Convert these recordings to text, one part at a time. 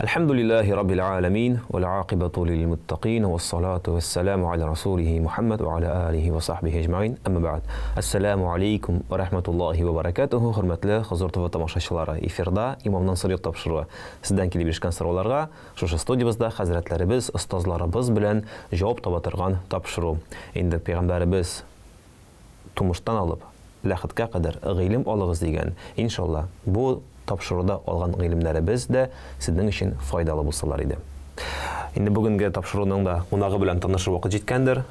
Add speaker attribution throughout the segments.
Speaker 1: الحمد لله رب العالمين والعاقبة للمتقين والصلاة والسلام على رسوله محمد وعلى آله وصحبه أجمعين أما بعد السلام عليكم ورحمة الله وبركاته хөрмәтле хозур ТВ тамашачылары эфирда имамның сыйрак тапшыруы сездән килеп ишкән сорауларга шушы студиябызда хәзрәтләребез остазларыбыз белән җавап таба торган тапшыру инде пәйгамбәребез тумыштан алып ләхеткә кадәр гыйлем алыгыз дигән иншалла бу тапшыруда алган гыйлемнәребез дә сезнең өчен файдалы булсалар иде. Инде бүгенге тапшыруның да кунагы белән танышыр вакыт җиткәндер.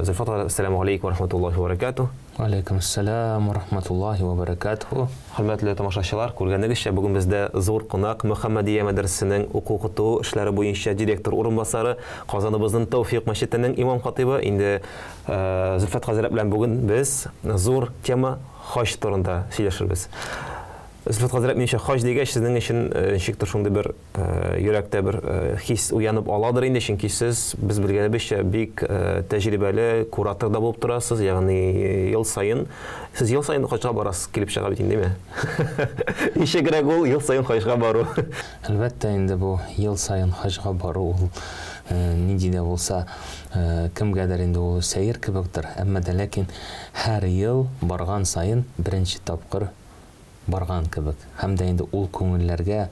Speaker 1: Зөлфат, ассаламу алейкум ва рахматуллахи ва баракатух.
Speaker 2: Ва алейкум ассалам ва рахматуллахи ва баракатух.
Speaker 1: Хөрмәтле тамашачылар, күргәнегезчә бүген бездә зур кунак Мөхәммәдия мәдрәсәсенең укыту эшләре буенча директор урынбасары, Казаныбызның Тәүфыйк мәчетенең имам хатибы инде Зөлфат хәзрәт белән бүген без зур тема хаҗ турында сөйләшербез. Зөлфат хәзрәт, минемчә хаҗ дигәч сезнең өчен ничектер шундый бер йөрәктә бер хис уянып аладыр инде, чөнки сез без белгәнебезчә бик тәҗрибәле куратор да булып торасыз, ягъни ел сайын хаҗга барасыз, килеп чыга бит инде, ничегрәк ул ел сайын хаҗга бару?
Speaker 2: Әлбәттә, инде бу ел сайын хаҗга бару ул нинди дә булса кемгәдер инде ул сәер кебектер, әмма дә ләкин һәр ел барган сайын беренче тапкыр барган кебек. Һәм дә инде ул күңелләргә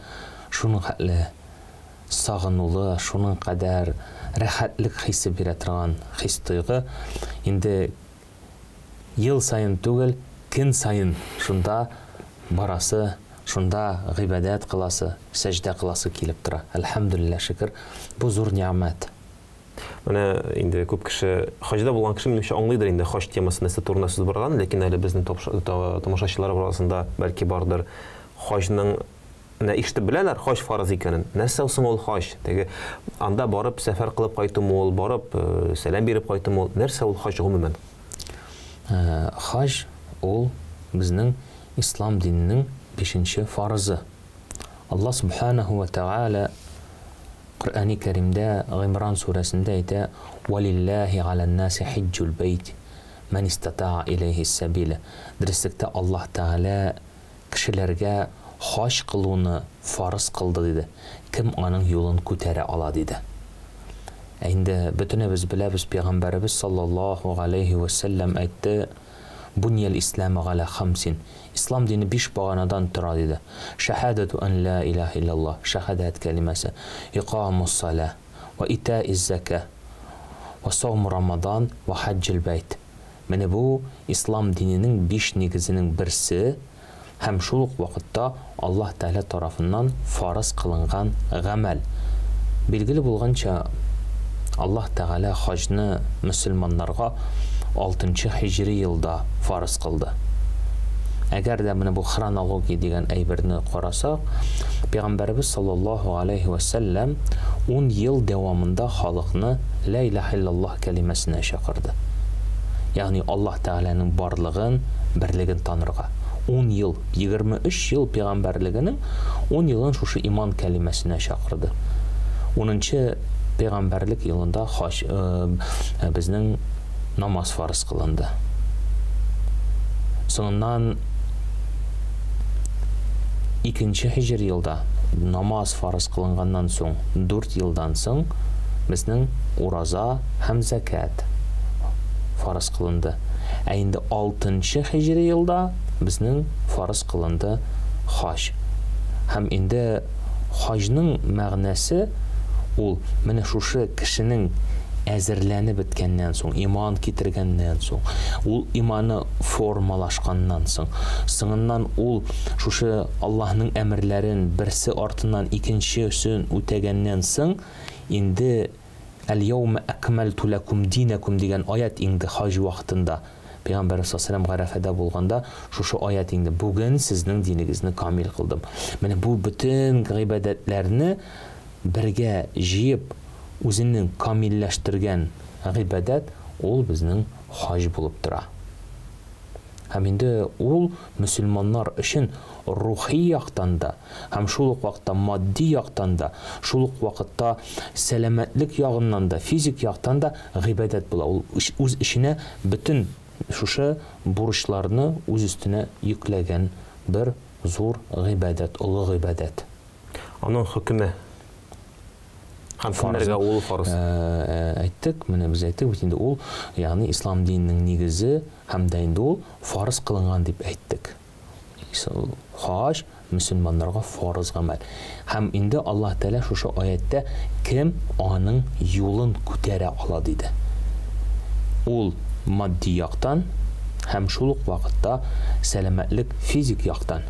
Speaker 2: шуның хәтле сагынулы, шуның кадәр рәхәтлек хисе бирә торган хис тойгы инде ел сайын түгел, көн сайын шунда барасы, шунда гыйбадат кыласы, сәҗдә кыласы килеп тора. Әлхәмдүлилләh, шөкер, бу зур ниъмәт.
Speaker 1: Менә инде күп кеше хаҗда булган кеше минемчә аңлыйдыр инде хаҗ темасын нәрсә турында сүз барган, ләкин әле безнең тамашачылар арасында бәлки бардыр хаҗның ишетеп беләләр хаҗ фарыз икәнен. Нәрсә соң ул хаҗ? Теге анда барып сәфәр кылып кайтымы ул, барып сәлам биреп кайтымы ул? Нәрсә ул хаҗ гомумән?
Speaker 2: Хаҗ ул безнең ислам диненең 5нче фарызы. Аллаһ субханаһу ва тааля Qur'an-ı Kerim'de Gimran suresinde ise وَلِلَّهِ عَلَى النَّاسِ حِجُّ الْبَيْتِ مَنْ اِسْتَطَاعَ إِلَيْهِ السَّبِيلَ Dürüstlükte Allah Teala kişilerge haç kılığını farz kıldı dedi. Kim onun yolunu kütere ala dedi. Şimdi bütün biz biliriz Peygamberimiz sallallahu aleyhi ve sellem etti Bunyel İslam'ı ala khamsin. İslam dini 5 bağanadan tura dedi. Şehadetu en la ilahe illallah, şehadet kelimesi, iqamus salah ve itaiz zekah ve savm Ramazan ve haccil beyt. Mene bu İslam dininin 5 negizinin birisi, hem şuluk vakitte Allah Teala tarafından farz kılıngan gamel. Bilgili bulgança Allah Teala hacını Müslümanlarga 6. Hicri yılda farz kıldı. Əgər də bunu bu xronologiya degan əybirni qarasaq, Peyğəmbərimiz sallallahu aleyhi və səlləm 10 yıl davamında xalqını la ilahe illallah keliməsinə çağırdı. Yəni Allah Teala'nın barlığın, birligin tanırğa. 10 yıl, 23 yıl Peyğəmbərliginin 10 yılın şuşu iman keliməsinə çağırdı. 10-cı Peyğəmbərlik yılında bizning namaz farz kılındı. Sonundan 2. Hicri yılda namaz farz kılıngandan soң 4 yıldan soң bizning uraza hem zekat farz kılındı. Indi 6. Hicri yılda bizning farz kılındı haç. Hem indi hacның мәгънәсе ул менә шушы кешенең әзерләнеп беткәннән соң, иман китергәннән соң, ул иманы формалашканнан соң, соңыннан ул шушы Аллаһның әмерләрен берсе артыннан икенчесен үтәгәннән соң, инде «Әл-яума әкмәлту ләкум динәкум» дигән аят инде хаҗ вакытында Пәйгамбәр саллаллаһу алейһи гәрәфәдә булганда шушы аят инде бүген сезнең динегезне камил кылдым. Менә бу бүтән гыйбадәтләрне бергә җыеп үзенең камилләштергән гыйбадәт ул безнең хаҗ булып тора. Һәм инде ул мөселманнар өчен рухи яктан да, һәм шул ук вакытта матди яктан да, шул ук вакытта сәламәтлек ягыннан да, физик яктан да гыйбадәт була. Ул үз эшенә бүтән шушы бурычларны үз өстенә йөкләгән бер зур гыйбадәт, олы гыйбадәт.
Speaker 1: Аның хөкеме Һәм кемнәргә ул фарыз?
Speaker 2: Әйттек, менә без әйттек бит инде ул, ягъни ислам диненең нигезе һәм дә инде ул фарыз кылынган дип әйттек. Хаҗ мөселманнарга фарыз гамәл. Һәм инде Аллаһ Тәала шушы аятта кем аның юлын күтәрә ала диде. Ул матди яктан һәм шул ук вакытта сәламәтлек физик яктан.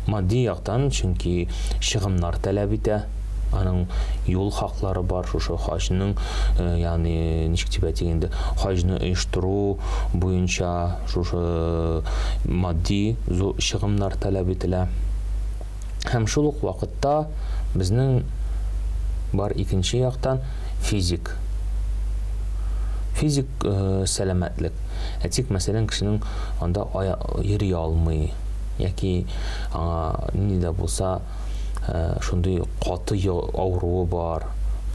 Speaker 2: Матди яктан, чөнки чыгымнар таләп итә, аның юл хаклары бар, шушы хаҗның, ягъни ничек дип әйтгәндә, хаҗны оештыру буенча шушы матди чыгымнар таләп ителә. Һәм шул ук вакытта безнең бар икенче яктан физик сәламәтлек. Әйтик, мәсәлән, кешенең анда йөри алмый, яки ни дә булса шундый каты авыруы бар,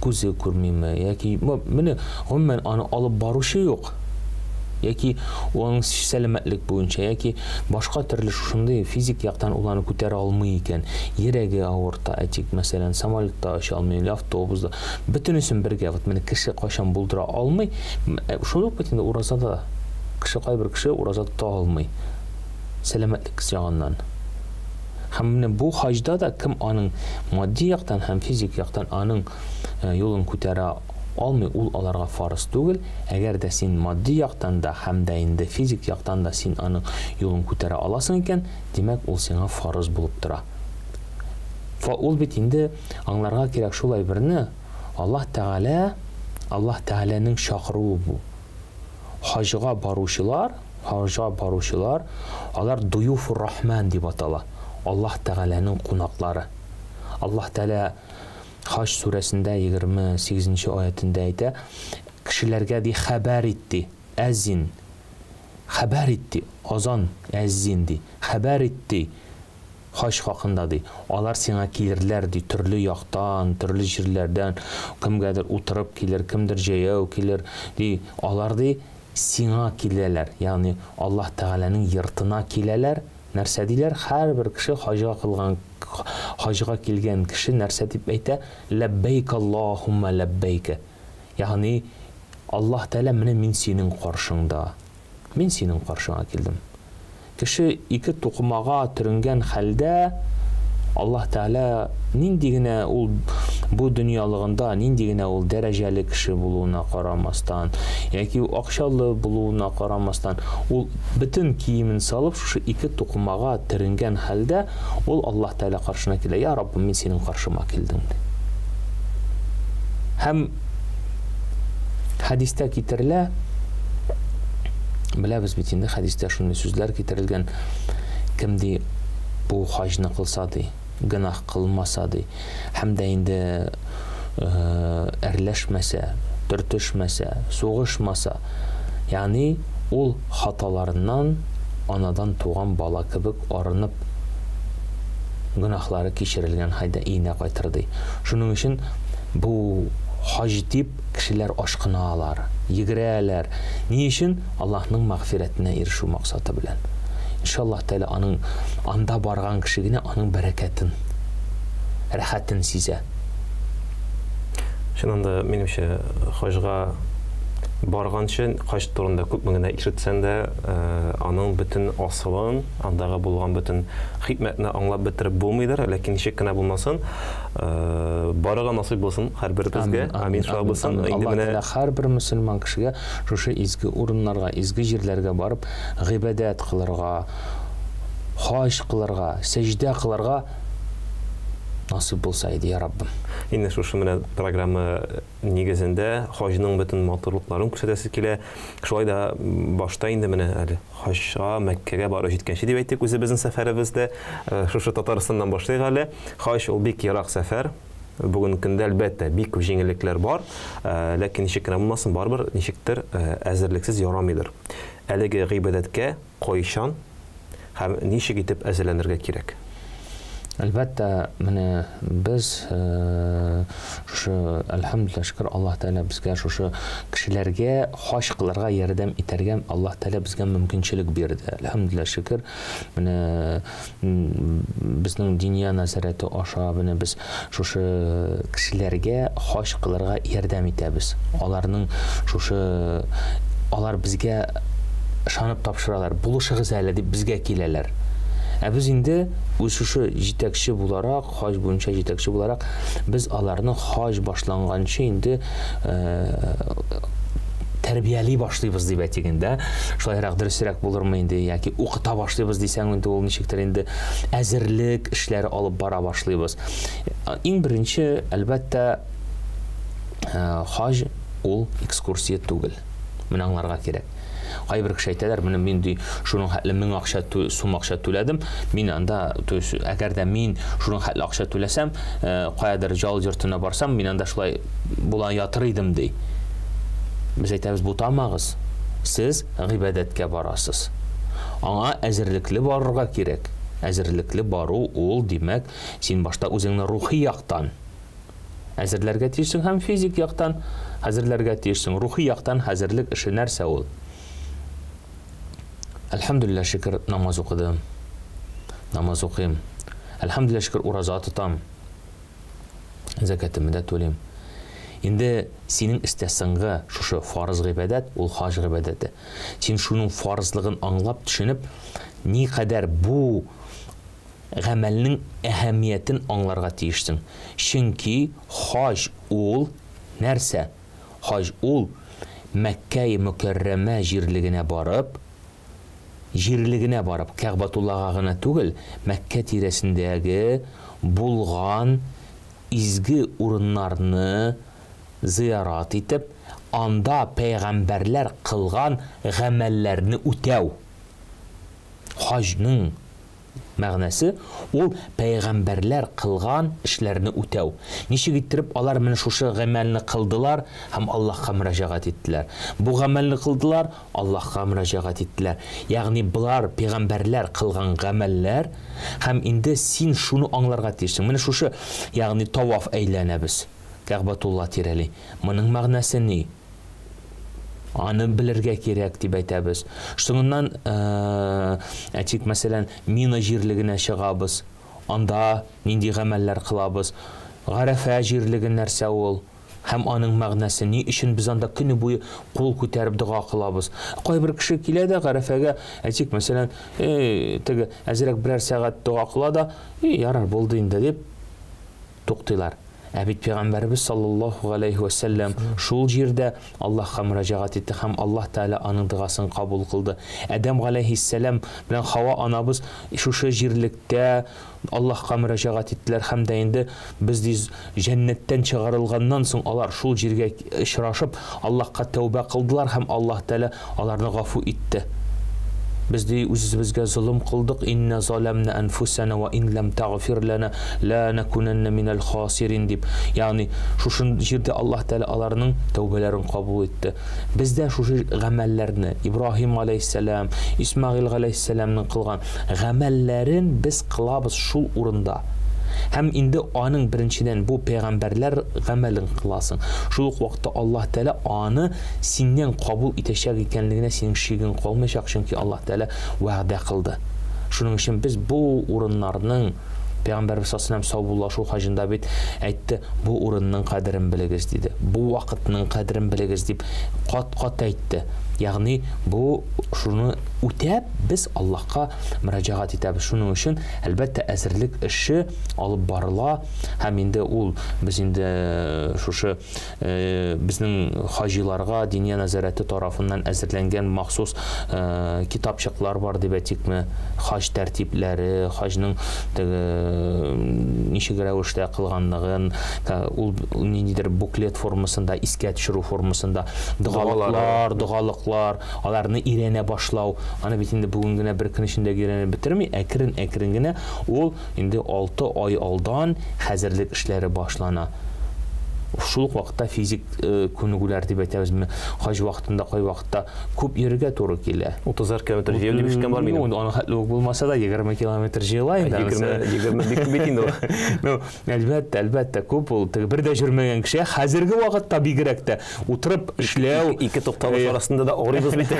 Speaker 2: күзе күрмиме, яки менә гомумән аны алып баручы юк, яки аның сәламәтлек буенча, яки башка төрле шундый физик яктан уларны күтәрә алмый икән, йөрәге авырта, әйтик, мәсәлән, самолетта оча алмый, автобуста, бөтенесен бергә, вот менә кеше кайчан булдыра алмый, шул ук бит инде уразада, кайбер кеше уразада тота алмый, сәламәтлек ягыннан. Һәм менә бу хаҗда да кем аның матди яктан һәм физик яктан аның юлын күтәрә алмый, ул аларга фарыз түгел. Әгәр дә син матди яктан да һәм дә инде физик яктан да син аның юлын күтәрә аласың икән, димәк ул сиңа фарыз булып тора. Ул бит инде аңларга кирәк шулай берне, Аллаһ Тәгаләнең чакыруы бу. Хаҗга баручылар, алар дуюфур рахман дип атала. Аллаһ Тәгаләнең кунаклары. Аллаһ Тәала Хаҗ сүрәсендә 28-нче аятында әйтә, кешеләргә ди хәбәр итте, әзин. Хәбәр итте, азан, әзин ди. Хәбәр итте Хаҗ хакында ди. Алар сиңа килерләр ди, төрле яктан, төрле җирләрдән, кемгәдер утырып килер, кемдер җәяү килер ди. Алар ди сиңа киләләр, ягъни Аллаһ Тәгаләнең йортына киләләр. Нәрсә диләр? Һәрбер кеше хаҗга килгән кеше нәрсә дип әйтә? Ләббәйк Аллаһумма ләббәйк. Ягъни Аллаһ Тәала, менә мин синең каршыңда. Мин синең каршыңа килдем. Кеше ике тукымага төренгән хәлдә Аллаһ Тәала нинди генә ул бу дөньялыгында, нинди генә ул дәрәҗәле кеше булуына карамастан, яки акчалы булуына карамастан, ул бөтен киемен салып, шушы ике тукымага төренгән хәлдә ул Аллаһ Тәала каршына килә. Я Раббым, мин синең каршыма килдем. Һәм хадистә китерелә, беләбез бит инде, хадистә шундый сүзләр китерелгән, кемди бу хаҗны кылса ди, гынах кылмаса ди, һәм дә инде әрләшмәсә, төртешмәсә, сугышмаса, ягъни ул хаталарыннан анадан туган бала кебек арынып, гынахлары кичерелгән хайда өенә кайтыр ди. Шуның өчен бу хаҗ дип кешеләр ашкыналар, йөгерәләр. Ни өчен? Аллаһның мәгъфирәтенә ирешү максаты белән. Иншаллаһ Тәала аның анда барган кеше генә аның бәрәкәтен, рәхәтен сизә.
Speaker 1: Шунда минемчә хаҗга барганчы хаҗ турында күп генә ишетсәң дә, аның бөтен асылын, андагы булган бөтен хикмәтне аңлап бетереп булмыйдыр, ләкин ничек кенә булмасын, барырга насыйп булсын һәрберебезгә. Амин шулай булсын.
Speaker 2: Инде менә һәрбер мөселман кешегә шушы изге урыннарга, изге җирләргә барып гыйбадәт кылырга, хаҗ кылырга, сәҗдә кылырга насыйп булса иде, я Раббым.
Speaker 1: Инде шушы менә программа нигезендә хаҗның бөтен матурлыкларын күрсәтәсе килә. Шулай да башта инде менә әле хаҗга, Мәккәгә барып җиткәнче дип әйттек, үзебезнең сәфәребездә шушы Татарстаннан башлыйк әле. Хаҗ ул бик ерак сәфәр. Бүген көндә әлбәттә бик күп җиңеллекләр бар, ләкин ничек кенә булмасын, барбер ничектер әзерлексез ярамыйдыр. Әлеге гыйбадәткә кайчан һәм ничек итеп әзерләнергә кирәк?
Speaker 2: Әлбәттә, менә без шушы әлхәмдүлилләһ шөкер Аллаһ Тәгалә безгә шушы кешеләргә хаҗ кылырга ярдәм итәргә Аллаһ Тәгалә безгә мөмкинчелек бирде. Әлхәмдүлилләһ шөкер, менә безнең динья назарәте аша менә без шушы кешеләргә хаҗ кылырга ярдәм итәбез. Алар безгә ышанып тапшыралар. Булышыгыз әле дип безгә киләләр. Biz indi шушы җитәкче буларак, хаҗ буенча җитәкче буларак, без аларны хаҗ башланганчы инде тәрбияли башлыйбыз дип әйтгәндә, шулайрак дөресрәк булырмы инде, яки укыта башлыйбыз дисәң инде ул ничектер инде әзерлек эшләре алып бара башлыйбыз. Иң беренче, әлбәттә, хаҗ ул экскурсия түгел. Менә аңларга кирәк. Кайбер кеше әйтәләр, менә мин шуның хәтле 1000 сум акча түләдем. Мин анда, әгәр дә мин шуның хәтле акча түләсәм, каядыр жал йортына барсам, мин анда шулай була ятыр идем ди. Без әйтәбез, бутамагыз. Сез гыйбадәткә барасыз. Аңа әзерлекле барырга кирәк. Әзерлекле бару ул димәк, син башта үзеңне рухи яктан әзерләргә тиешсең һәм физик яктан әзерләргә тиешсең. Рухи яктан әзерлек эше нәрсә ул? Әлхәмдүлилләһ шөкер, намаз укыдым. Намаз укыйм. Әлхәмдүлилләһ шөкер, ураза тотам. Закатымны да түлим. Инде синең истәсеңгә шушы фарыз гыйбадәт, ул хаҗ гыйбадәте. Син шуның фарызлыгын аңлап, төшенеп, ни кадәр бу гамәлнең әһәмиятен аңларга тиешсең. Чөнки хаҗ ул нәрсә? Хаҗ ул Мәккә-и Мөкәррәмә җирлегенә барып, Кәгъбәтуллага гына түгел, Мәккә тирәсендәге булган изге урыннарны зиярат итеп, анда пәйгамбәрләр кылган гамәлләрне үтәү. Хаҗның мәгънәсе ул пәйгамбәрләр кылган эшләрне үтәү. Ничек иттереп алар менә шушы гамәлне кылдылар һәм Аллаһка мөрәҗәгать иттеләр. Бу гамәлне кылдылар, Аллаһка мөрәҗәгать иттеләр. Ягъни булар пәйгамбәрләр кылган гамәлләр һәм инде син шуны аңларга тиешсең. Менә шушы, ягъни таваф әйләнәбез. Кәгъбәтулла тирәли. Моның мәгънәсе ни? Аны белергә кирәк дип әйтәбез. Шуңыннан әйтик, мәсәлән, Мина җирлегенә чыгабыз. Анда нинди гамәлләр кылабыз? Гарәфә җирлеге нәрсә ул? Һәм аның мәгънәсе ни өчен без анда көне буе кул күтәреп дуга кылабыз? Кайбер кеше килә дә Гарәфәгә, әйтик, мәсәлән, теге әзрәк берәр сәгать дуга кыла да, ярар булды инде дип туктыйлар. Бит Пәйгамбәрбез саллаллаһу алейхи ва саллям шул җирдә Аллаһка мөрәҗәгать итте һәм Аллаһ Тәгалә аның дугасын кабул кылды. Адәм алейхиссалам белән Хава анабыз шушы җирлектә Аллаһка мөрәҗәгать иттеләр һәм дә инде без җәннәттән чыгарылганнан соң алар шул җиргә очрашып Аллаһка тәүбә кылдылар һәм Аллаһ Тәгалә аларны гафу итте. Biz үзебезгә зулым кылдык, инна заламна анфусана ва ин лам тагфир лана ла накунанна минал хасирин дип. Ягъни шушы җирдә Аллаһ Тәгалә аларның тәүбәләрен кабул итте. Бездә шушы гамәлләрне Ибраһим алейһиссалам, Исмаил алейһиссаламның кылган гамәлләрен без кылабыз шул урында. Һәм инде аның беренчедән бу пәйгамбәрләр гамәлен кыласың. Шул ук вакытта Аллаһ Тәгалә аны синнән кабул итәчәк икәнлегенә синең шигең калмаячак, чөнки Аллаһ Тәгалә вәгъдә кылды. Шуның өчен без бу урыннарның Пәйгамбәрбез саллаллаһу саубуллашу хаҗында бит әйтте, бу урынның кадерен белегез диде. Бу вакытның кадерен белегез дип кат-кат әйтте. Ягъни бу шуны үтәп без Аллаһка мөрәҗәгать итәбез. Шуның өчен әлбәттә әзерлек эше алып барыла һәм инде ул без инде шушы безнең хаҗиларга динья назарәте тарафыннан әзерләнгән махсус китапчыклар бар дип әйтикме, хаҗ тәртипләре, хаҗның ничек рәвештә кылганлыгын, ул ниндидер буклет формасында, искә төшерү формасында дугалыклар, аларны иренә башлау. Аны бит инде бүген генә бер көн эчендә иренә битерми, әкрен генә ул инде 6 ай алдан хәзерлек эшләре башлана. шул вакытта физик күнегүләр дип әйтәбез. Хаж вакытында, кай вакытта күп йөрергә туры килә.
Speaker 1: 30 км җыел дип ишеткән бар минем.
Speaker 2: Аны хәтле булмаса да 20 км җыела инде.
Speaker 1: 20 бик бит инде.
Speaker 2: Ну, әлбәттә күп ул. Бер дә җөрмәгән кеше хәзерге вакытта бигрәк тә утырып эшләү,
Speaker 1: Ике тукталыш арасында да авырыбыз бит.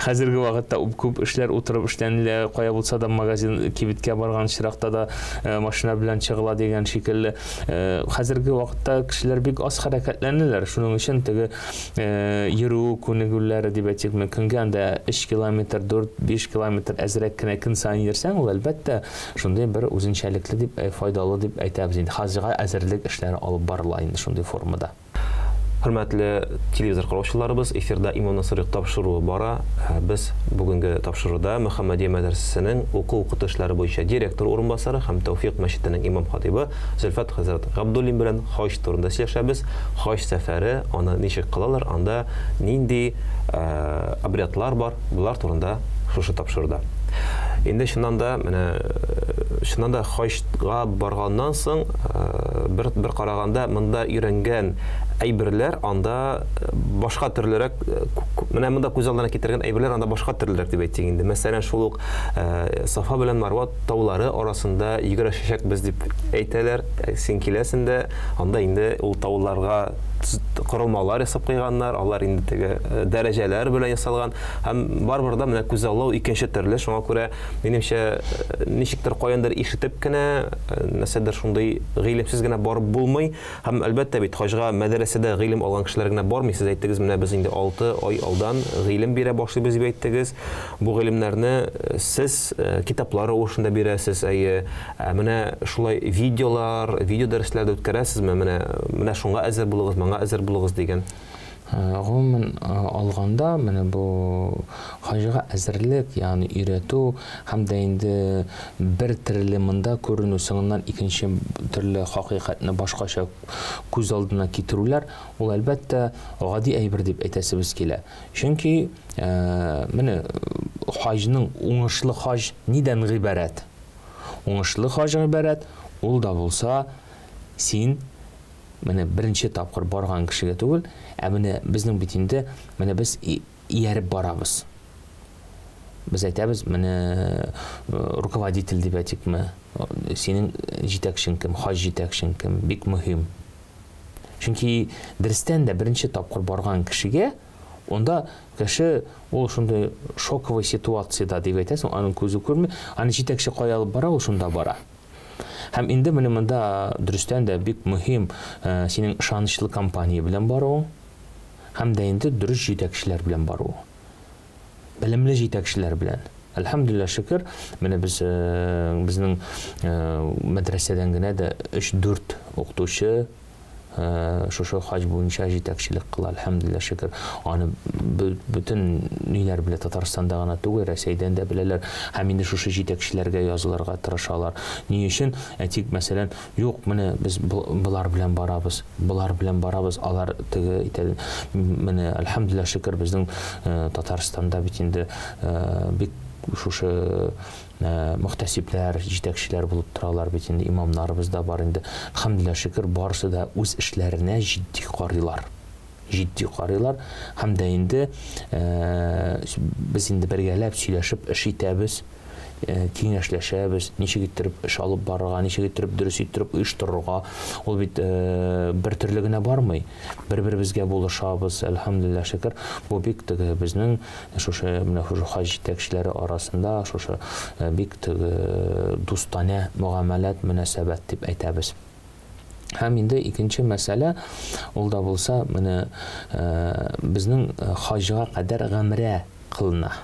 Speaker 2: Хәзерге вакытта күп эшләр утырып эшләнелә, кая булса да магазин кибеткә барган чиракта да машина белән чыгыла дигән шикелле. Хәзерге вакытта кешеләр бик аз хәрәкәтләнәләр. Шуның өчен теге йөрү күнегүләре дип әйтик, көнгә анда 3 километр, 4-5 километр әзрәк кенә көн саен йөрсәң, ул әлбәттә шундый бер үзенчәлекле дип, файдалы дип әйтәбез инде. Хәзергә әзерлек эшләре алып барыла инде шундый формада.
Speaker 1: Хөрмәтле телевизор караучыларыбыз, эфирда Имам Насыйров тапшыруы бара. Без бүгенге тапшыруда Мөхәммәдия мәдрәсәсенең уку-укытышлары буенча директор урынбасары һәм Тәүфыйк мәчетенең имам хатибы Зөлфат хәзрәт Габдуллин белән хаҗ турында сөйләшәбез. Хаҗ сәфәре, аны ничек кылалар, анда нинди обрядлар бар, булар турында шушы тапшыруда. Инде чыннан да хаҗга барганнан соң бер караганда монда өйрәнгән әйберләр анда башка төрлерәк, менә монда күз алдына китергән әйберләр анда башка төрлерәк дип әйтик инде. Мәсәлән, шул ук Сафа белән Марва таулары арасында йөгерешәк без дип әйтәләр. Син киләсең дә, анда инде ул тауларга корылмалар ясап куйганнар, алар инде теге дәрәҗәләр белән ясалган. Һәм барбыр да менә күз аллау икенче төрле. Шуңа күрә минемчә ничектер каяндыр ишетеп кенә, нәрсәдер шундый гыйлемсез генә барып булмый. Һәм әлбәттә бит хаҗга мәдрәсәдә гыйлем алган кешеләр генә бармый. Сез әйттегез, менә без инде 6 ай алдан гыйлем бирә башлыйбыз дип әйттегез. Бу гыйлемнәрне сез китаплар ошында бирәсез. Менә шулай видео дәресләрдә үткәрәсезме? Менә шуңа әзер булыгыз, маңа әзер булыгыз дигән.
Speaker 2: Гомумән алганда, менә бу хаҗга әзерлек, ягъни өйрәтү һәм дә инде бер төрле монда күренү соңыннан икенче төрле хакыйкатьне башкача күз алдына китерүләр, ул әлбәттә гади әйбер дип әйтәсебез килә. Чөнки менә хаҗның уңышлы хаҗ нидән гыйбарәт? Уңышлы хаҗ гыйбарәт, ул да булса син менә беренче тапкыр барган кешегә түгел, менә безнең бит инде менә без ияреп барабыз. Без әйтәбез, менә руководитель дип әйтикме, синең җитәкчең кем, хаҗ җитәкчең кем, бик мөһим. Чөнки дәрестән дә беренче тапкыр барган кешегә онда кеше ул шундый шоковый ситуациядә дип әйтәсең, аның күзе күрми, аны җитәкче кая алып бара, ул шунда бара. Һәм инде менә монда дөрестән дә бик мөһим синең ышанычлы компания белән бару, һәм дә инде дөрес җитәкчеләр белән бару. Белемле җитәкчеләр белән. Әлхәмдүлилләh шөкер, менә безнең мәдрәсәдән генә дә 3-4 укытучы шушы хаҗ буенча җитәкчелек кыла. Әлхәмдүлилләh шөкер. Аны бөтен ниләр белә, Татарстанда гына түгел, Рәсәйдән дә беләләр. Һәм инде шушы җитәкчеләргә язылырга тырышалар. Ни өчен? Әйтик, мәсәлән, юк, менә без булар белән барабыз, алар теге итә. Менә әлхәмдүлилләh шөкер, безнең Татарстанда бит инде бик шушы мөхтәсибләр, җитәкчеләр булып торалар бит инде, имамнарыбыз да бар инде. Әлхәмдүлилләh шөкер, барысы да үз эшләренә җитди карыйлар. Һәм дә инде без инде бергәләп сөйләшеп эш итәбез, киңәшләшәбез, ничек иттереп эш алып барырга, ничек иттереп дөрес иттереп оештырырга. Ул бит бер төрле генә бармый. Бер-беребезгә булышабыз, әлхәмдүлилләh шөкер. Бу бик теге безнең шушы менә хаҗ җитәкчеләре арасында шушы бик теге дустана мөгамәләт, мөнәсәбәт дип әйтәбез. Һәм инде икенче мәсьәлә, ул да булса, менә безнең хаҗга кадәр гомрә кылына.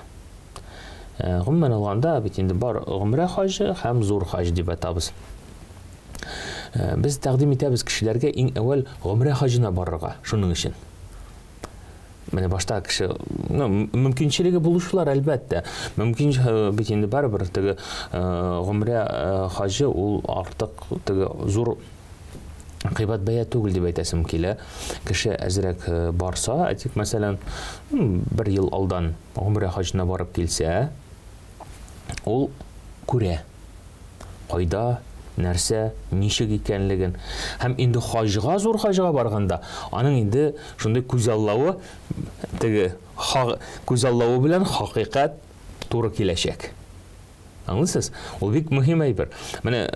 Speaker 2: Гомумән алганда бит инде бар гомрә хаҗы һәм зур хаҗ дип әйтәбез. Без тәкъдим итәбез кешеләргә иң әүвәл гомрә хаҗына барырга, шуның өчен. Менә башта кеше, мөмкинчелеге булышулар әлбәттә. Мөмкин бит инде барыбер теге гомрә хаҗы ул артык теге зур кыйбат бәя түгел дип әйтәсем килә. Кеше әзрәк барса, әйтик, мәсәлән, 1 ел алдан гомрә хаҗына барып килсә, ул күрә, кайда нәрсә, ничек икәнлеген. Һәм инде хаҗга, зур хаҗга барганда, аның инде шундый күзаллавы, теге күзаллавы белән хакыйкать туры киләчәк. Аңлыйсыз? Ул бик мөһим әйбер. Менә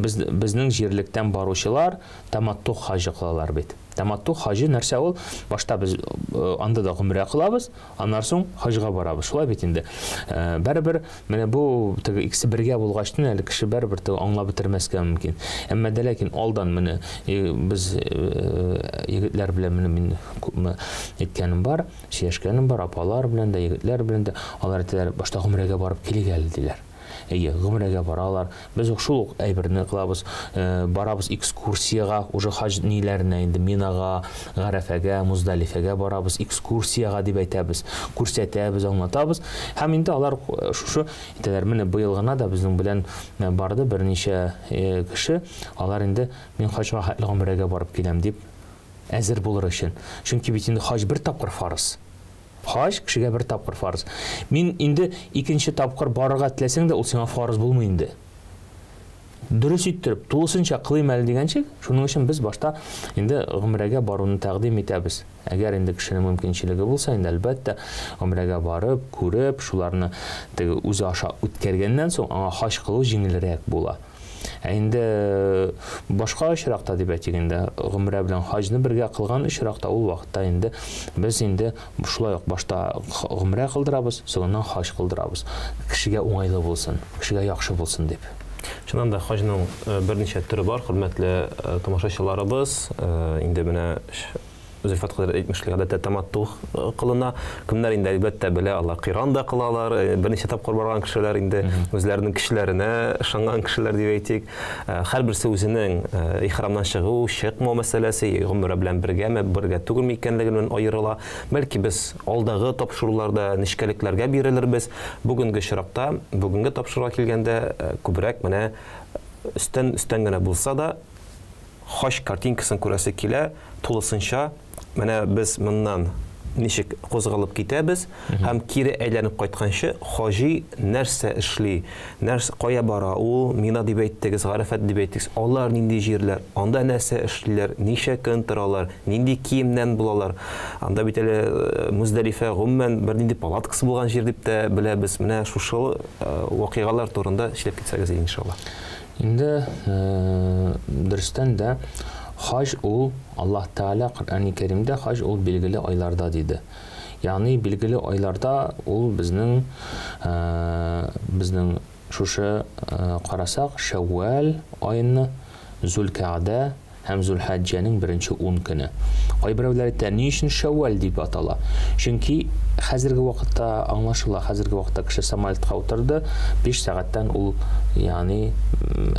Speaker 2: безнең җирлектән баручылар таматту хаҗы кылалар бит. Таматту хаҗы нәрсә ул? Башта без анда да гомрә кылабыз, аннан соң хаҗга барабыз. Шулай бит инде. Бәрбер менә бу теге икесе бергә булгачтын әле кеше бәрбер теге аңлап бетермәскә мөмкин. Әмма дә ләкин алдан менә без егетләр белән менә мин әйткәнем бар, сөйләшкәнем бар, апалар белән дә, егетләр белән дә, алар әйтәләр, башта гомрәгә барып килик әле диләр. Гомрәгә баралар. Без шул әйберне кылабыз, барабыз экскурсияга, уже хаҗ ниләренә инде Минага, Гарафәгә, Муздалифәгә барабыз, экскурсияга дип әйтәбез, күрсәтәбез, аңлатабыз. Һәм инде алар шушы әйтәләр, менә быел гына да безнең белән барды берничә кеше, алар инде мин хаҗга гомрәгә барып киләм дип әзер булыр өчен. Чөнки бит инде хаҗ бер тапкыр фарыз. Хаҗ кешегә бер тапкыр фарыз. Мин инде икенче тапкыр барырга теләсәң дә, ул сиңа фарыз булмый инде. Дөрес иттереп, тулысынча кылыйм әле дигәнчә, шуның өчен без башта инде гомрәгә баруны тәкъдим итәбез. Әгәр инде кешенең мөмкинчелеге булса, инде әлбәттә гомрәгә барып, күреп, шуларны теге үзе аша үткәргәннән соң аңа хаҗ кылу җиңелрәк була. Инде башка очракта дип әйтгәндә, гомрә белән хаҗны бергә кылган очракта ул вакытта инде без инде шулай ук башта гомрә кылдырабыз, соңыннан хаҗ кылдырабыз. Кешегә уңайлы булсын, кешегә яхшы булсын дип.
Speaker 1: Чыннан да хаҗның берничә төре бар, хөрмәтле тамашачыларыбыз. Инде менә Зөлфат кадәр әйтмешләр, гадәттә таматту кылына. Кемнәр инде әлбәттә белә, алар кыран да кылалар. Берничә тапкыр барган кешеләр инде үзләренең кешеләренә ышанган кешеләр дип әйтик. Һәрберсе үзенең ихрамнан чыгу, чыкмау мәсьәләсе, гомрә белән бергәме, бергә түгелме икәнлеген аерыла. Бәлки без алдагы тапшыруларда нишкәлекләргә бирелербез. Бүгенге чиракта, бүгенге тапшыруга килгәндә күбрәк менә өстән генә булса да хаҗ картинкасын күрәсе килә, тулысынча менә без моннан ничек кузгалып китәбез һәм кире әйләнеп кайтканчы хаҗи нәрсә эшли, нәрсә кая бара, ул Мина дип әйттегез, Гарафат дип әйттегез, алар нинди җирләр, анда нәрсә эшлиләр, ничә көн торалар, нинди киемнән булалар. Анда бит әле Муздалифа гомумән бер нинди палаткасы булган җир дип тә беләбез. Менә шушы вакыйгалар турында эшләп китсәгез иншалла.
Speaker 2: Инде дөрестән дә хаҗ ул Аллаһ Тәгалә Коръәни Кәримдә хаҗ ул билгеле айларда диде. Ягъни билгеле айларда ул безнең шушы карасак Шәввал айны, Зулкәгъдә һәм Зулхәҗҗәнең беренче 10 көне. Кайберәүләр әйтә, ни өчен Шәввал дип атала? Чөнки хәзерге вакытта аңлашыла, хәзерге вакытта кеше самолетка утырды, 5 сәгатьтән ул ягъни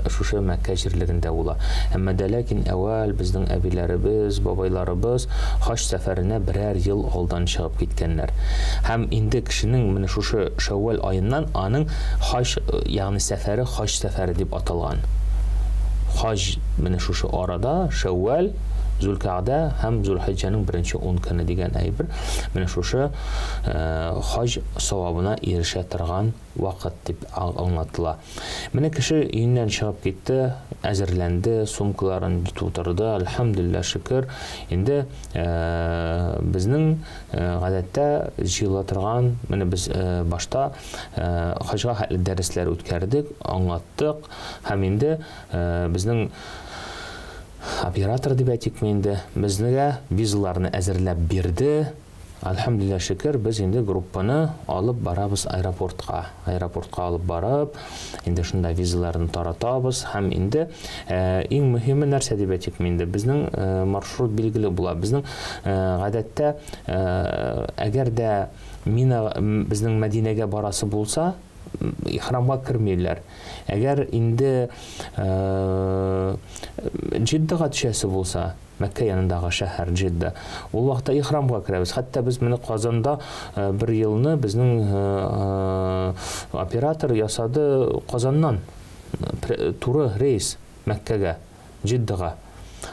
Speaker 2: шушы Мәккә җирлегендә була. Әмма дә ләкин әввәл безнең әбиләребез, бабайларыбыз хаҗ сәфәренә берәр ел алдан чыгып киткәннәр. Һәм инде кешенең менә шушы Шәввал аеннан аның хаҗ ягъни сәфәре хаҗ сәфәре дип аталган. Хаҗ менә шушы арада Шәввал, Зулкәгъдә һәм Зулхәҗҗәнең беренче 10 көне дигән әйбер менә шушы хаҗ савабына ирешә торган вакыт дип аңлатыла. Менә кеше өеннән чыгып китте, әзерләнде, сумкаларын тутырды, әлхәмдүлилләһ, шөкер. Инде безнең гадәттә җыела торган, менә без башта хаҗга хәтле дәресләр үткәрдек, аңлаттык һәм инде безнең оператор дип әйтик инде безгә визаларны әзерләп бирде. Әлхәмдүлилләһ, шөкер, без инде группаны алып барабыз аэропортка. Аэропортка алып барып, инде шунда визаларны таратабыз һәм инде иң мөһиме нәрсә дип әйтик инде безнең маршрут билгеле була. Безнең гадәттә әгәр дә Мина безнең Мәдинәгә барасы булса, ихрамга кирмиләр. Әгәр инде Җиддага төшәсе булса, Мәккә янындагы шәһәр Җидда, ул вакытта ихрамга керәбез. Хәтта без менә Казанда бер елны безнең оператор ясады Казаннан туры рейс Мәккәгә, Җиддага.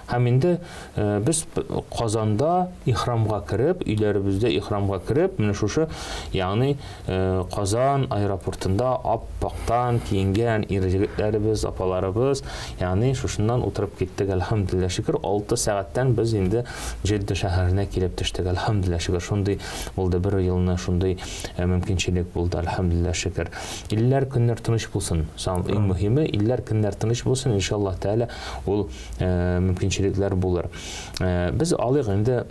Speaker 2: Һәм инде без Казанда ихрамга кирип, өйләребездә ихрамга кирип, менә шушы, ягъни Казан аэропортында аппактан киенгән ир-егетләребез, апаларыбыз, ягъни шушыннан утырып киттек, әлхәмдүлилләһ шөкер, 6 сәгатьтән без инде Җиддә шәһәренә килеп төштек, әлхәмдүлилләһ шөкер. Шундый булды, бер елны шундый мөмкинчелек булды, әлхәмдүлилләһ шөкер. Илләр көннәр тыныч булсын. Иң мөһиме, илләр көннәр тыныч булсын, иншаллаһ тәала, ул мөмкинчелекләр булыр. Без алыйк инде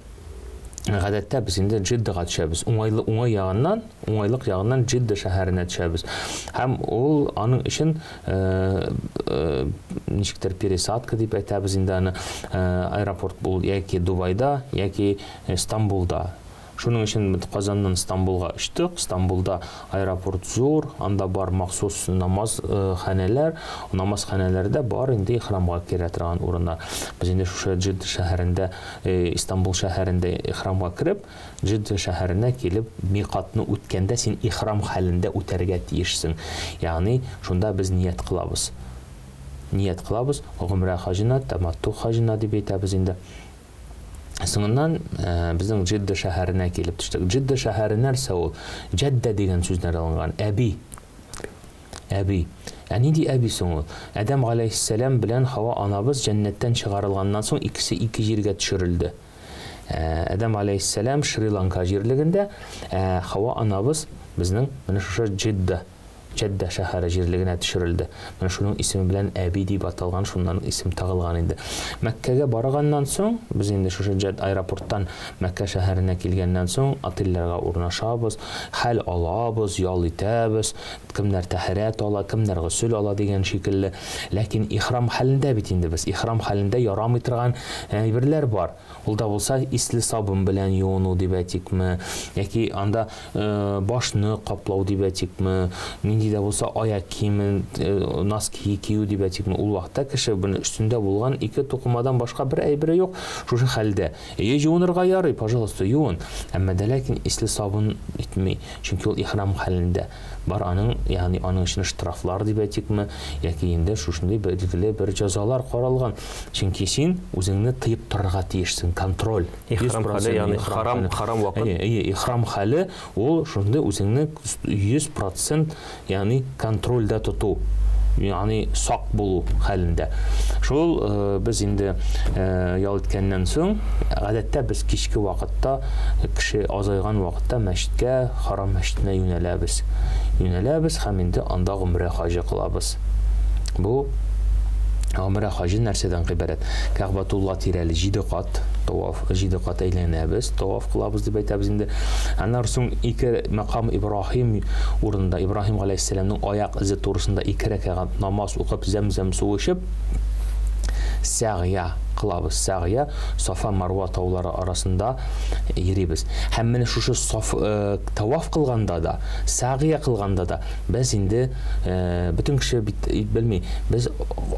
Speaker 2: гадәттә без инде Җиддәгә төшәбез. Уңай ягыннан, уңайлык ягыннан Җиддә шәһәренә төшәбез. Һәм ул аның өчен ничектер пересадка дип әйтәбез инде аны, аэропорт бул яки Дубайда, яки Стамбулда. Шуның өчен Казаннан Стамбулга очтык. Стамбулда аэропорт зур, анда бар махсус намаз ханәләр, намаз ханәләрдә бар инде ихрамга кирә торган урыннар. Без инде шушы Җиддә шәһәрендә, Истанбул шәһәрендә ихрамга кирип, Җиддә шәһәренә килеп, миқатны үткәндә син ихрам хәлендә үтәргә тиешсең. Ягъни шунда без ният кылабыз. Ният кылабыз, гомрә хаҗына, таматту хаҗына дип әйтәбез инде. Соңыннан безнең Җиддә шәһәренә килеп төштек. Җиддә шәһәре нәрсә ул? Җәддә дигән сүзнәр алынган. Әби. Әби. Нинди әби соң ул? Адәм галәйһиссәлам белән Хава анабыз җәннәттән чыгарылганнан соң икесе ике җиргә төшерелде. Адәм галәйһиссәлам Шри-Ланка җирлегендә, Хава анабыз безнең менә шушы Җиддә шәһәре җирлегенә төшерелде. Менә шуның исеме белән Әби дип аталган, шуннан исем тагылган инде. Мәккәгә барганнан соң, без инде шушы аэропорттан Мәккә шәһәренә килгәннән соң отельләргә урнашабыз, хәл алабыз, ял итәбез, кемнәр тәһарәт ала, кемнәр гусул ала дигән шикелле. Ләкин ихрам хәлендә бит инде без, ихрам хәлендә ярамый торган әйберләр бар. Ул да булса исле сабын белән юыну дип әйтикме, яки анда башны каплау дип әйтикме, дә булса аяк киемен, носки кию дип әйтикме, ул вакытта кеше буны өстендә булган ике тукымадан башка бер әйбере юк. Шушы хәлдә юынырга ярый, пожалуйста, юын. Әмма дә ләкин исле сабын итми, чөнки ул ихрам хәлендә бар, аның, ягъни аның өчен штрафлар дип әйтикме, яки инде шушындый белгиле бер җәзалар каралган. Чөнки син үзеңне тыеп торырга тиешсең, контроль.
Speaker 1: Ихрам хәле, ягъни харам вакыт.
Speaker 2: Ихрам хәле ул шундый үзеңне 100% ягъни контрольдә тоту, ягъни сак булу хәлендә. Шул без инде ял иткәннән соң, гадәттә без кичке вакытта, кеше азайган вакытта мәчеткә, Харам мәчетенә юнәләбез. Һәм инде анда гомрә хаҗы кылабыз. Бу гомрә хаҗы нәрсәдән гыйбарәт? Кәгъбәтулла тирәле 7 кат таваф, 7 кат әйләнәбез, таваф кылабыз дип әйтәбез инде. Аннан соң ике макам Ибраһим урында, Ибраһим галәйһиссәламның аяк изе турысында 2 рәкәгать намаз укып, Зәмзәм суы эчеп, сәгъя кылабыз. Сәгъя Сафа Марва таулары арасында йөрибез. Һәм менә шушы таваф кылганда да, сәгъя кылганда да без инде бөтен кеше белми, без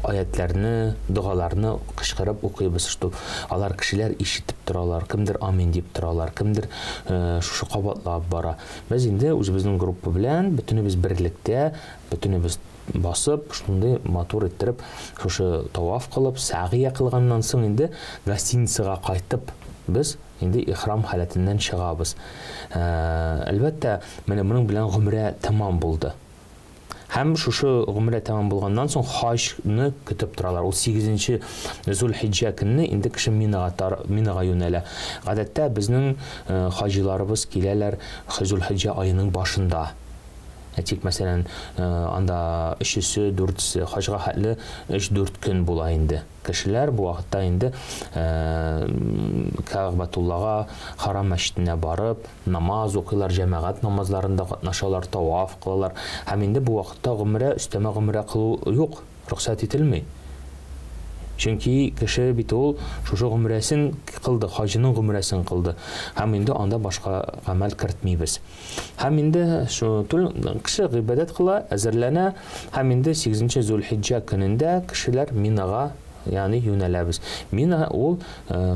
Speaker 2: аятларны, дугаларны кычкырып укыйбыз, что алар кешеләр ишетеп торалар, кемдер амин дип торалар, кемдер шушы кабатлап бара. Без инде үзебезнең группа белән бөтенебез берлектә, бөтенебез басып, шундый матур иттереп, шушы таваф кылып, сәгъя кылганнан соң инде гостиницага кайтып, без инде ихрам халәтеннән чыгабыз. Әлбәттә, менә моның белән гомрә тәмам булды. Һәм шушы гомрә тәмам булганнан соң хаҗны көтеп торалар. Ул 8-нче Зулхиҗҗә көнне инде кеше Минага юнәлә. Гадәттә безнең хаҗиларыбыз киләләр Зулхиҗҗә аеның башында. Тик мәсәлән, анда 3-се, 4-се хаҗга хәтле 3-4 көн була инде. Кешеләр бу вакытта инде Кәгъбәтуллага, Харам мәчетенә барып, намаз укыйлар, җәмәгать намазларында катнашалар, таваф кылалар. Һәм инде бу вакытта гомрә, өстәмә гомрә кылу юк, рөхсәт ителми. Чөнки кеше бит ул шушы гомрәсен кылды, хаҗының гомрәсен кылды. Һәм инде анда башка гамәл кертмибез. Һәм инде шу кеше гыйбадат кыла, әзерләнә. Һәм инде 8-нче Зулхиҗҗә көнендә кешеләр Минага яғни юнәләбез. Мен ул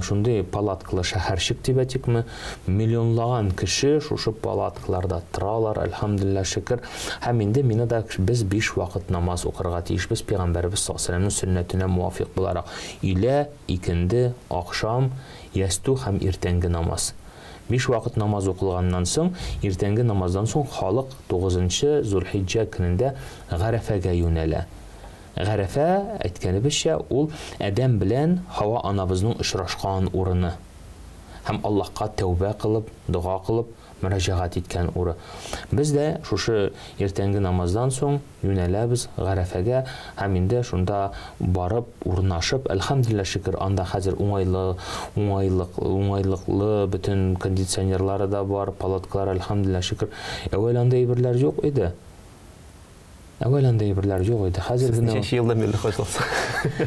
Speaker 2: шундай палаткалы шәһәрчек дип әйтикме, миллионлаган кеше шушы палаткаларда торалар, әлхәмдулилlah шөкер. Һәм инде мине да без 5 вакыт намаз укырга тиешбез, пәйгамбәрбез саллаллаху алейһи ва сәлләмнең сөннәтенә муафиq буларак. Илә, икенде, акшам, ясту һәм иртәнге намаз. 5 вакыт намаз укылганнан соң, иртәнге намаздан соң халык 9-нчы Зулхиджа көнендә Гарафага юнәлә. Гарафа әйткәнебезчә ул адәм белән Һава анабызның очрашкан урыны. Һәм Аллаһка тәүбә кылып, дуа кылып, мөрәҗәгать иткән уры. Без дә шушы иртәнге намаздан соң юнәләбез Гарафага, һәм инде шунда барып урнашып, әлхәмдулилlah шөкер, анда хәзер уңайлыклы бөтен кондиционерлары да бар, палаткалар, әлхәмдулилlah шөкер. Әүвәл анда әйберләр юк иде. Хәзер генә.
Speaker 1: Ничә елда милли хаҗ булса.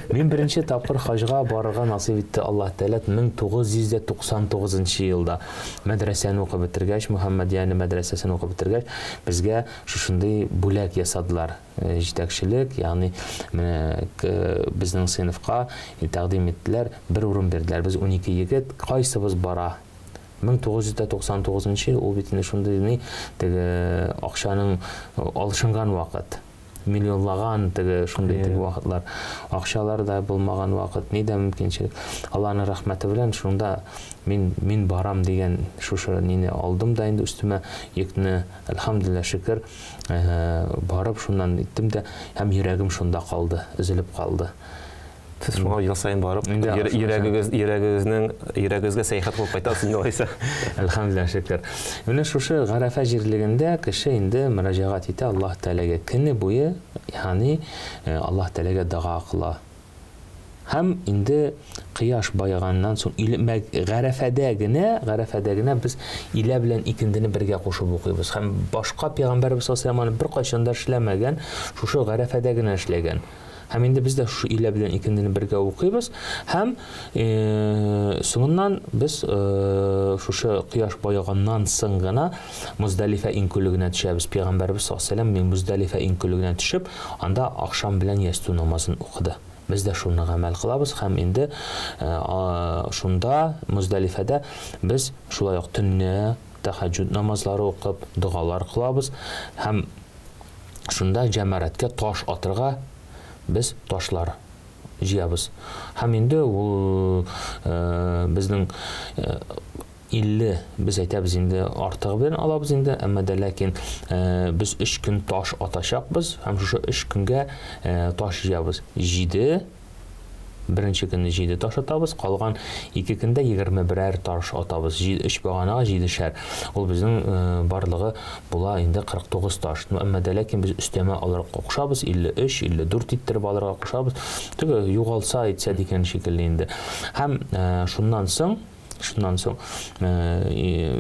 Speaker 2: Мин беренче тапкыр хаҗга барырга насыйп итте Аллаһ Тәгалә 1999 елда. Мәдрәсәне укып бетергәч, Мөхәммәдияне мәдрәсәсен укып бетергәч, безгә шушындый бүләк ясадылар. Җитәкчелек, ягъни безнең сыйныфка тәкъдим иттеләр, бер урын бирделәр. Без 12 егет, кайсыбыз бара? 1999 ел ул бит инде шундый акчаның алышынган вакыт. Миллионлаган шундый вакытлар. Акчалар да булмаган вакыт, ни дә мөмкинчелек. Аллаһның рәхмәте белән шунда мин барам дигән шушы нине алдым да инде үстемә йөкне, әлхәмдулилlah шөкер, барып шуннан иттем дә, һәм йөрәгем шунда калды, üzülеп калды.
Speaker 1: Сез шуңа ел сайын барып, йөрәгегезгә сәяхәт кылып кайтасыз алайса.
Speaker 2: Әлхәмдулилlah шөкер. Менә шушы Гарафа җирлегендә кеше инде мөрәҗәгать итә Аллаһ Тәгаләгә көне буе, ягъни Аллаһ Тәгаләгә дуа кыла. Һәм инде кояш байыганнан соң Гарафада генә без илә белән икендене бергә кушып укыйбыз. Һәм башка пәйгамбәрбез саллаллаху алейһи ва сәлләм бер кайчан да эшләмәгән, шушы Гарафада генә эшләгән. Һәм инде без дә шушы илә белән икендене бергә укыйбыз. Һәм соңыннан без шушы кояш байыганнан соң гына Муздалифа инкүлегенә төшәбез. Пәйгамбәрбез саллаллаху алейһи ва сәлләм мин Муздалифа инкүлегенә төшеп, анда акшам белән ясту намазын укыды. Biz də şunu əməl qılabız. Həm indi şunda Muzdalifədə biz şulayıq tünne təhəccüd namazları oqub, dualar qılabız. Həm şunda cəmərətə taş atırğa biz taşlar jiyabız. Həm indi bizning 50 biz әйтәбез инде артыгы белән алабыз инде, әмма дә ләкин без 3 көн таш атачакбыз, һәм шушы 3 көнгә таш җыябыз. 7 беренче көнне 7 таш атабыз, калган 2 көндә 21 таш атабыз. 3 баганага 7 шәр. Ул безнең барлыгы була инде 49 таш. Әмма дә ләкин без өстәмә алырга кушабыз, 53, 54 иттереп алырга кушабыз. Теге югалса әйтсә дигән шикелле инде. Һәм шуннан соң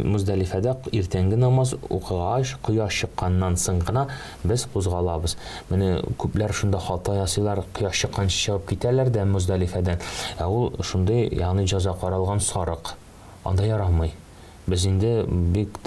Speaker 2: Муздалифәдә иртәнге намаз укыгач, кояш чыкканнан соң гына без кузгалабыз. Менә күпләр шунда хата ясыйлар, кояш чыкканчы чыгып китәләр дә Муздалифәдән. Ул шундый, ягъни җәза каралган сарык. Анда ярамый. Biz indi бик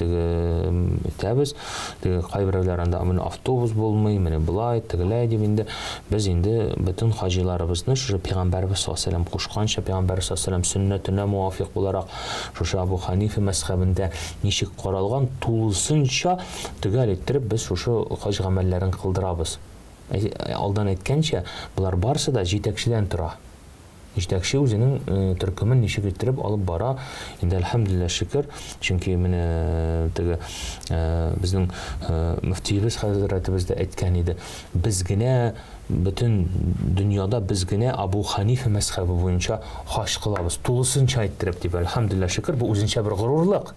Speaker 2: тәбез, кайберләр анда автобус булмый, менә булай, тегеләй дип инде без инде бөтен хаҗиларыбызны шушы пәйгамбәрбез саллаллаху алейһи ва сәлләм кушканча, пәйгамбәр саллаллаху алейһи ва сәлләм сөннәтенә муафиq буларак шушы Абу Ханифа мәзһәбендә ничек каралган тулысынча төгәл иттереп без шушы хаҗ гамәлләрен кылдырабыз. Алдан әйткәнчә, булар барсы да җитәкчедән тора. Җитәкче үзенең төркемен ничек иттереп алып бара, инде әлхәмдулилlah шөкер, чөнки менә теге безнең мөфтиебез хәзрәтебез дә әйткән иде. Без генә бөтен дөньяда без генә Абу Ханифа мәзһәбе буенча хаҗ кылабыз, тулысынча иттереп дип, әлхәмдулилlah шөкер, бу үзенчә бер горурлык.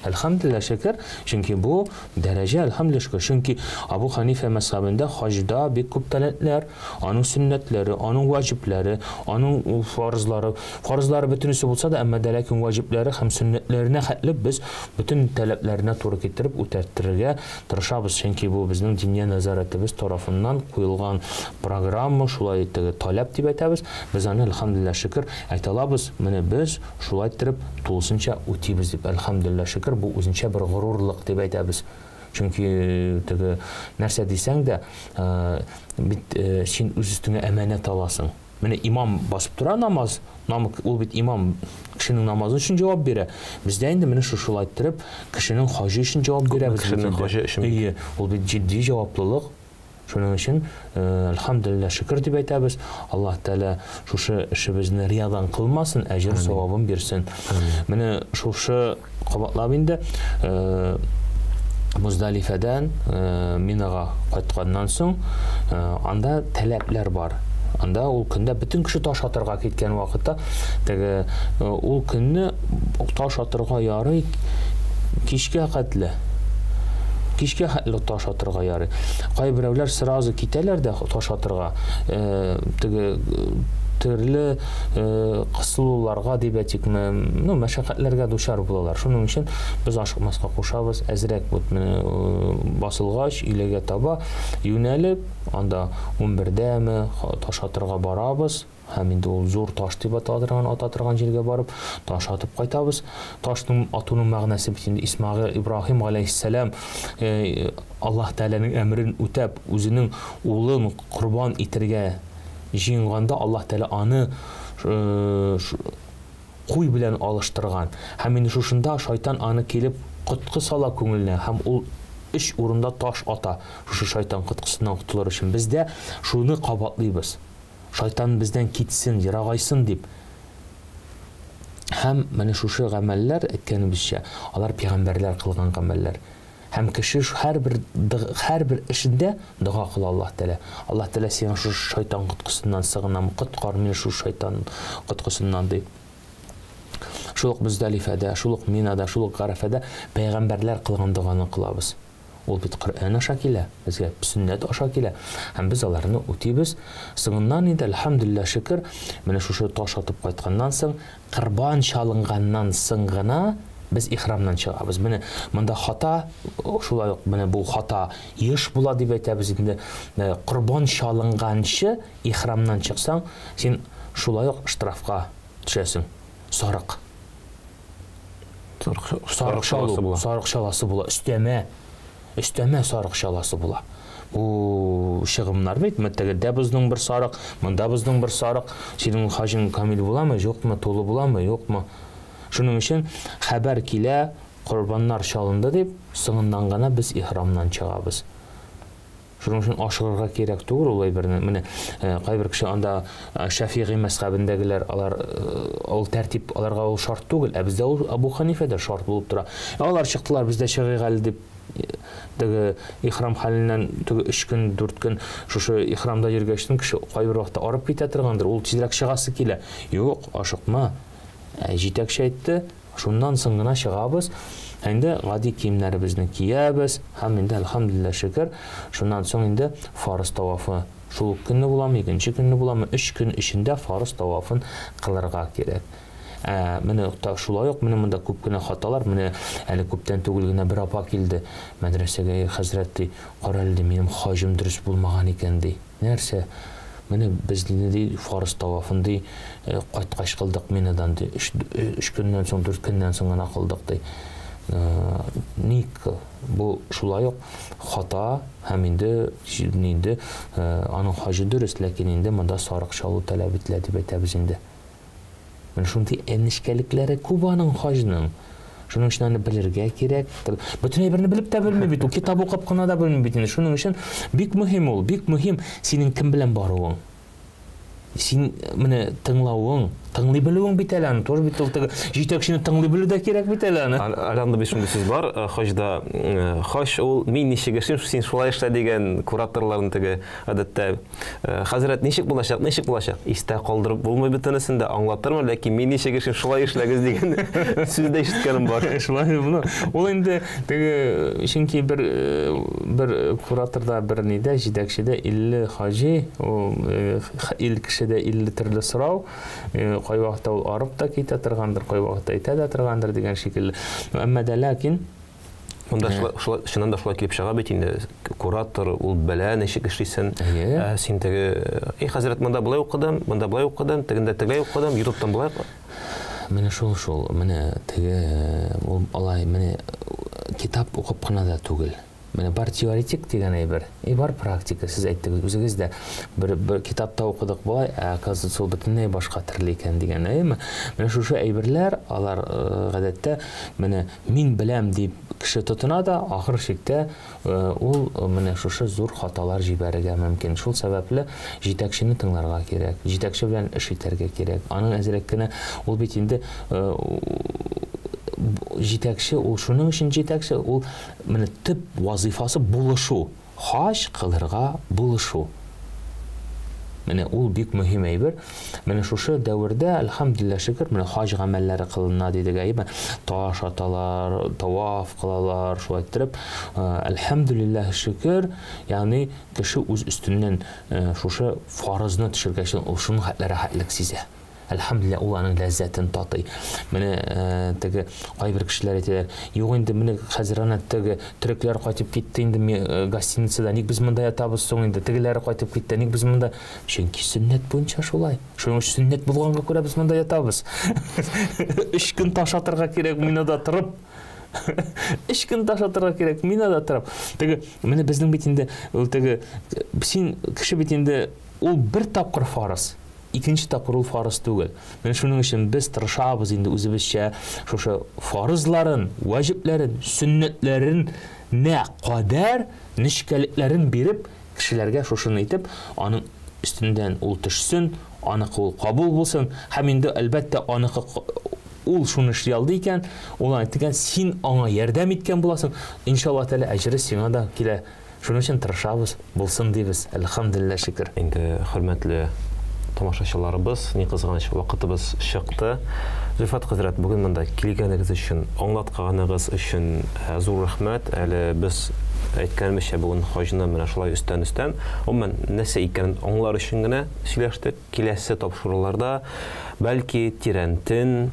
Speaker 2: Әлхәмдулилlah шөкер, чөнки бу дәрәҗә, әлхәмдулилlah шөкер, чөнки Абу Ханифа мәзһәбендә хаҗда бик күп таләпләр, аның сөннәтләре, аның ваҗибләре, аның фарызлары бөтенесе булса да, әмма дә ләкин ваҗибләре һәм сөннәтләренә хәтле без бөтен таләпләренә туры китереп үтәттерергә тырышабыз, чөнки бу безнең диния назаратыбыз тарафыннан куелган программа, шулай таләп дип әйтәбез. Без аны әлхәмдулилlah шөкер әйтә алабыз, менә без шулай иттереп тулысынча үтибез дип, әлхәмдулилlah шөкер, бу үзенчә бер горурлык дип әйтәбез. Чөнки теге нәрсә дисәң дә, бит син үз өстеңә әманәт аласың. Менә имам басып тора намаз, ул бит имам кешенең намазы өчен җавап бирә. Бездә инде менә шулай иттереп кешенең хаҗы өчен җавап бирә.
Speaker 1: Кешенең хаҗы өчен.
Speaker 2: Ул бит җитди җаваплылык. Шуның өчен әлхәмдүлилләh шөкр дип әйтәбез. Аллаһ Тәала шушы эшебезне риядан кылмасын, әҗр савабын бирсен. Менә шушы кабатлап инде Муздалифадан Минага кайтканнан соң анда таләпләр бар. Анда ул көндә бөтен кеше таш атырга киткән вакытта теге ул көнне таш атырга ярый кичкә хәтле. Кичкә хәтле таш атырга ярый. Кайберәүләр сразу китәләр дә таш атырга. Теге төрле кысылуларга дибәтик, мәшәкатьләргә дучар булалар. Шуның өчен без ашыкмаска кушабыз, әзрәк басылгач илегә таба юнәлеп, анда 11дәме таш атырга барабыз. Һәм инде ул зур таш дип ататырган җиргә барып, таш атып кайтабыз. Ташның атуның мәгънәсе бит инде Исмагыйль Ибраһим алейһиссалам Аллаһ Тәаланың әмрен үтәп, үзенең улын курбан итәргә җыенганда Аллаһ Тәала аны куй белән алыштырган. Һәм инде шушында шайтан аны килеп кытқы сала күңеленә, һәм ул 3 урында таш ата. Шушы шайтан кыткысыннан кутылыр өчен бездә шуны кабатлыйбыз. Шайтан бездән китсен, ерагайсын дип. Һәм менә шушы гамәлләр әйткәнебезчә, алар пәйгамбәрләр кылган гамәлләр. Һәм кеше һәрбер эшендә дуа кыла Аллаһ Тәала. Аллаһ Тәала сиңа шу шайтан кыткысыннан сыгынам, кыткар мине шу шайтан кыткысыннан ди. Шулык Муздалифада, шулык Минада, шулык Гарафада пәйгамбәрләр кылган дуаны кылабыз. Ул бит Коръән аша килә, безгә сүннәт аша килә. Һәм без аларны үтибез. Соңыннан инде әлхәмдүлилләh шөкер, менә шушы таш атып кайтканнан соң, курбан чалынганнан соң гына без ихрамнан чыгабыз. Менә монда хата, шулай ук менә бу хата еш була дип әйтәбез инде. Курбан чалынганчы ихрамнан чыксаң, син шулай ук штрафка төшәсең. Сарык шаласы була, өстәмә сарык шаласы була. Бу шыгымнар бит, мәттәгә безнең бер сарык, монда безнең бер сарык, синең хаҗың камил буламы, юкмы, толы буламы, юкмы? Шуның өчен хәбәр килә, курбаннар чалынды дип, соңыннан гына без ихрамнан чыгабыз. Шуның өчен ашыгырга кирәк түгел ул әйберне. Менә кайбер кеше анда Шафигый мәзһәбендәгеләр, алар ул тәртип, аларга ул шарт түгел, ә бездә ул Абу Ханифәдә шарт булып тора. Алар чыктылар, бездә чыгыйга дип теге ихрам хәленнән 3 көн, 4 көн шушы ихрамда йөргәчтен кеше кайбер вакытта арып китә торгандыр, ул тизрәк чыгасы килә. Юк, ашыкма. Җитәкче әйтте, шуннан соң гына чыгабыз. Инде гади киемнәребезне киябез, һәм инде әлхәмдүлилләh шөкер, шуннан соң инде фарыз тавафы. Шул көнне буламы, икенче көнне буламы, 3 көн эчендә фарыз тавафын кылырга кирәк. Менә шулай ук менә монда күп кенә хаталар, менә әле күптән түгел генә бер апа килде мәдрәсәгә, хәзрәт ди, каралды, минем хаҗым дөрес булмаган икән ди. Нәрсә? Менә без ди фарыз тавафын ди кайткач кылдык минадан ди. 3 көннән соң, 4 көннән соң гына кылдык ди. Ник бу шулай ук хата, һәм инде аның хаҗы дөрес, ләкин инде монда сарык чалу таләп ителә дип әйтәбез инде. Менә шундый әнишкәлекләре күп аның хаҗның. Шуның өчен аны белергә кирәк. Бөтен әйберне белеп тә белми бит, ул китап укып кына да белми бит. Шуның өчен бик мөһим ул, бик мөһим синең кем белән баруың. Син менә тыңлавың, тыңлый белүең бит әле, тоже бит ул җитәкчене тыңлый белү дә кирәк бит әле.
Speaker 1: Анда бит шундый сүз бар, хаҗда хаҗ ул мин ничек эшлим, син шулай эшлә дигән кураторларның теге гадәттә хәзрәт ничек булачак, истә калдырып булмый битенесен дә аңлатырмы, ләкин мин ничек эшлим, шулай эшләгез дигән сүздә ишеткәнем бар.
Speaker 2: Шулай була. Ул инде теге чөнки бер кураторда бер нидә җитәкчедә 50 хаҗи, ул 50 кешедә 50 төрле сорау, кай вакытта ул арып та китә торгандыр, кай вакытта әйтә дә торгандыр дигән шикелле. Әмма дә ләкин
Speaker 1: монда шуннан да шулай килеп чыга бит инде куратор ул белә ничек эшлисен. Син теге хәзрәт монда булай укыдым, тегендә тегеләй укыдым, YouTube'тан булай.
Speaker 2: Менә шул, менә теге ул алай менә китап укып кына да түгел. Менә бар теоретик дигән әйбер, бар практика. Сез әйттегез, үзегез дә бер китапта укыдык булай, оказывается, ул бөтенләй башка төрле икән дигән, әйме? Менә шушы әйберләр, алар гадәттә менә мин беләм дип кеше тотына да, ахыр чиктә ул менә шушы зур хаталар җибәрергә мөмкин. Шул сәбәпле җитәкчене тыңларга кирәк, җитәкче белән эш итәргә кирәк. Аның әзрәк кенә ул бит инде җитәкче, ул шуның өчен җитәкче, ул менә төп вазифасы булышу, хаҗ кылырга булышу. Менә ул бик мөһим әйбер. Менә шушы дәврдә, әлхәмдүлилләһ шөкер, менә хаҗ гамәлләре кылына дидек әйбә. Таш аталар, таваф кылалар, шулай итеп, әлхәмдүлилләһ шөкер, ягъни кеше үз өстеннән шушы фарызны төшергән өчен ул шуның хәтләре хәтлек сизә. Әлхәмдүлилләһ, ул аның ләззәтен татый. Менә теге кайбер кешеләр әйтәләр, юк инде менә хәзер аны теге төрекләр кайтып китте инде гостиницада, ник без монда ятабыз соң инде, тегеләре кайтып китте, ник без монда? Чөнки сөннәт буенча шулай. Шуның өчен сөннәт булганга күрә без монда ятабыз. 3 көн таш атырга кирәк, минада торып. 3 көн таш атырга кирәк, минада торып. Теге менә безнең бит инде ул теге син кеше бит инде ул бер тапкыр фарыз. Икенче тапкыр ул фарыз түгел. Менә шуның өчен без тырышабыз инде үзебезчә шушы фарызларын, ваҗибләрен, сөннәтләрен кадәр нишкәлекләрен биреп, кешеләргә шушыны әйтеп, аның өстендән ул төшсен, аныкы ул кабул булсын, һәм инде әлбәттә аныкы ул шуны эшли алды икән, ул әйткән, син аңа ярдәм иткән буласың, иншалла тәала әҗре сиңа да килә. Шуның өчен тырышабыз, булсын дибез. Әлхәмдүлилләһ шөкер.
Speaker 1: Инде хөрмәтле тамашачыларыбыз, ни кызганыч вакытыбыз чыкты. Зөлфат хәзрәт, бүген монда килгәнегез өчен, аңлатканыгыз өчен зур рәхмәт. Әле без әйткәнебезчә бүген хаҗны менә шулай өстән Умман нәрсә икәнен аңлар өчен генә сөйләштек. Киләсе тапшыруларда бәлки тирәнтен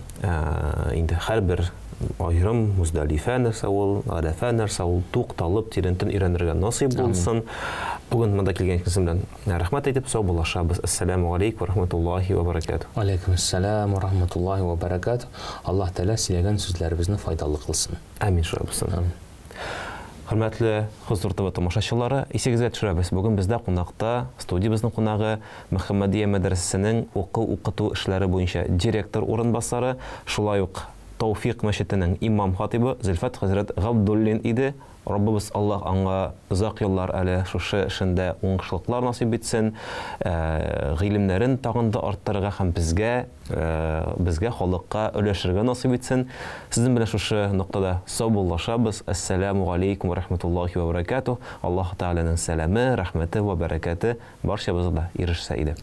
Speaker 1: инде һәрбер айрым Муздалифа нәрсә ул, Арафа нәрсә ул тукталып тирәнтен өйрәнергә насыйп булсын. Бүген монда килгәнегез белән рәхмәт әйтеп сау булашабыз. Ассаламу алейкум ва рахматуллахи ва баракатух.
Speaker 2: Алейкум ассалам ва рахматуллахи ва баракатух. Аллаһ Тәала сөйләгән сүзләребезне файдалы кылсын.
Speaker 1: Амин шулай. Хөрмәтле хозур ТВ тамашачылары, исегезгә төшерәбез. Бүген бездә кунакта, студиябезнең кунагы Мөхәммәдия мәдрәсәсенең укыту эшләре буенча директор урынбасары, шулай ук Тауфиқ мәчетенең имам хатибы Зөлфат хәзрәт Габдуллин иде. Раббыбыз Аллаһ аңа узак еллар әле шушы эшендә уңышлыклар насыйп итсен, гыйлемнәрен тагын да арттырырга һәм безгә халыкка өләшергә насыйп итсен. Сезнең белән шушы ноктада сау булашабыз. Ассаламу алейкум ва рахматуллахи ва баракатух. Аллаһ Тәаланың сәламе, рәхмәте ва баракаты барчабызга ирешсә иде.